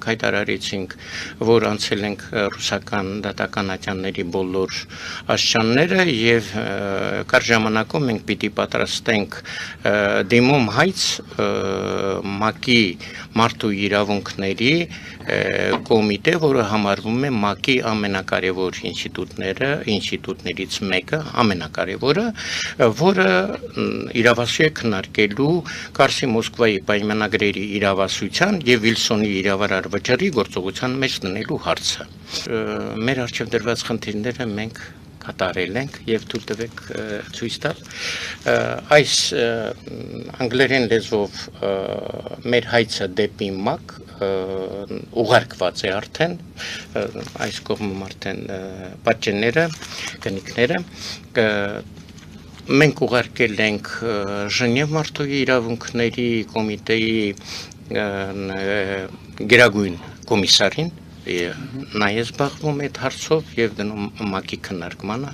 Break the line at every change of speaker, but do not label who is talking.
Հայտարարեցինք, որ անցել ենք ռուսական դատական ատյանների բոլոր աստիճանները եւ կար ժամանակում մենք պիտի պատրաստենք դիմում հայց ՄԱԿ-ի մարդու իրավունքների կոմիտե, որը համարվում է ՄԱԿ-ի ամենակարևոր ինստիտուտներից մեկը, ամենակարևորը, որը իրավասու է քննարկելու Կարսի Մոսկվայի պայմանագրերի իրավասության եւ Վիլսոնի իրավարար վճռի գործողության մեջ դնելու հարցը։ Մեր առջև դրված խնդիրները մենք կատարել ենք եւ թույլ տվեք ցույց տալ այս անգլերեն լեզվով մեր հայցը դեպի ՄԱԿ ուղարկված է արդեն այս կողմում արդեն պատճենները կնիկները մենք ուղարկել ենք Ժնև մարդու իրավունքների կոմիտեի գերագույն կոմիսարին նա է զբաղվում այդ հարցով եւ դնում ՄԱԿ-ի քննարկմանը